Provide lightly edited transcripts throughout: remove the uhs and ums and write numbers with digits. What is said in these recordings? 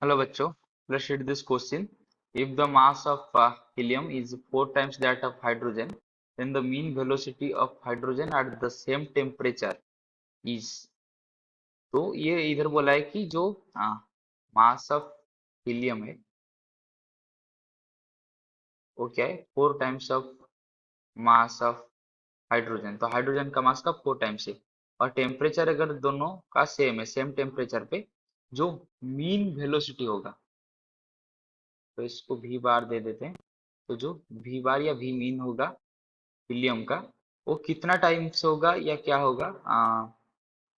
Hello बच्चों, let's read this question. If the mass of helium is 4 times that of hydrogen, then the mean velocity of hydrogen at the same temperature is. तो ये इधर बोला है कि जो मास of helium है वो क्या है 4 times of mass of hydrogen. तो हाइड्रोजन का मास का 4 टाइम्स है और टेम्परेचर अगर दोनों का सेम है, सेम टेम्परेचर पे जो मीन वेलोसिटी होगा, तो इसको वी बार दे देते हैं। तो जो वी बार या वी मीन होगा हीलियम का, वो कितना टाइम्स होगा या क्या होगा,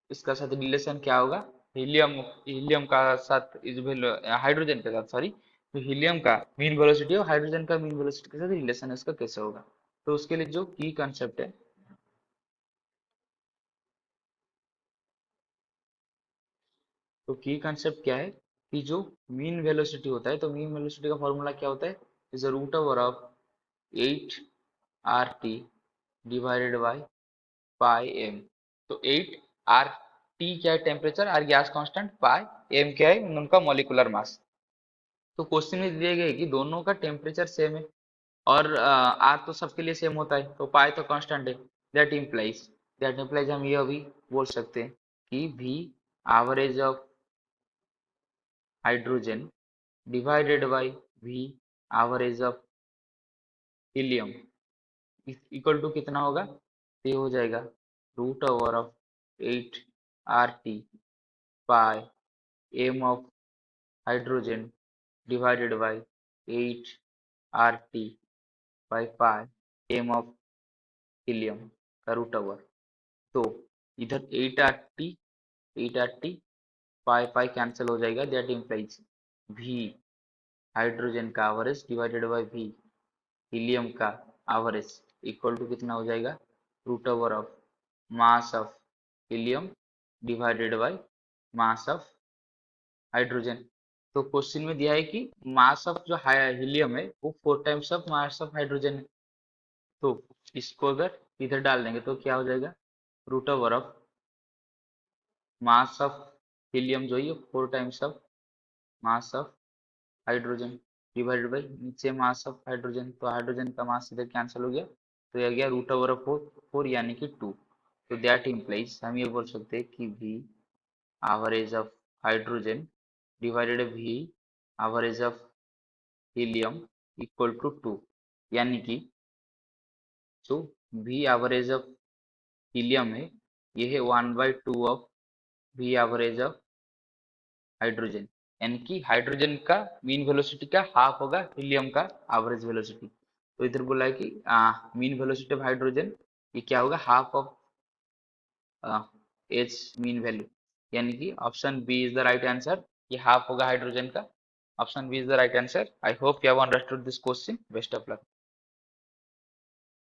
इसका साथ रिलेशन क्या होगा, हीलियम हीलियम का साथ इस हाइड्रोजन के साथ, सॉरी, तो हीलियम का मीन वेलोसिटी और हाइड्रोजन का मीन वेलोसिटी के साथ रिलेशन इसका कैसे होगा। तो उसके लिए जो की कंसेप्ट है, तो की कंसेप्ट क्या है कि जो मीन वेलोसिटी होता है, तो मीन वेलोसिटी का फॉर्मूला क्या होता है, is a root over of 8 RT divided by pi M. तो 8 RT क्या है, temperature, R gas constant, pi M क्या है, उनका मॉलिक्यूलर मास। तो क्वेश्चन में दिए गए कि दोनों का टेम्परेचर सेम है और आर तो सबके लिए सेम होता है, तो पाई तो कांस्टेंट है। दैट इम्प्लाइज हम ये अभी बोल सकते हैं कि V average of hydrogen divided by V average of helium equal to कितना होगा, तो ये हो जाएगा root over of 8 RT pi M of hydrogen divided by 8 RT by pi M of helium का रूट ओवर। तो इधर 8 RT पाई पाई कैंसिल हो जाएगा, दैट इम्प्लाइज वी हाइड्रोजन का average divided by V helium का average equal to कितना हो जाएगा, root over of mass of helium divided by mass of hydrogen. तो क्वेश्चन में दिया है कि मास ऑफ जो हीलियम है वो 4 times of mass of hydrogen है। तो इसको अगर इधर डाल देंगे तो क्या हो जाएगा, root over of mass of helium जो है 4 times of mass of hydrogen divided by नीचे मास ऑफ हाइड्रोजन। तो हाइड्रोजन का मास इधर कैंसिल हो गया, तो यह गया रूट ओवर ऑफ 4 यानी कि 2। तो दैट इम्प्लाइज हम ये बोल सकते हैं कि V average of hydrogen divided V average of helium equal to 2, यानी कि जो वी एवरेज ऑफ हीलियम है ये है 1/2 of V average of hydrogen, यानी कि हाइड्रोजन का मीन वेलोसिटी का हाफ होगा हीलियम का एवरेज वेलोसिटी। तो इधर बोला है कि मीन वेलोसिटी ऑफ हाइड्रोजन ये क्या होगा, half of H mean value, यानी कि option B is the right answer. ये हाफ होगा हाइड्रोजन का, option B is the right answer. I hope you have understood this question. Best of luck.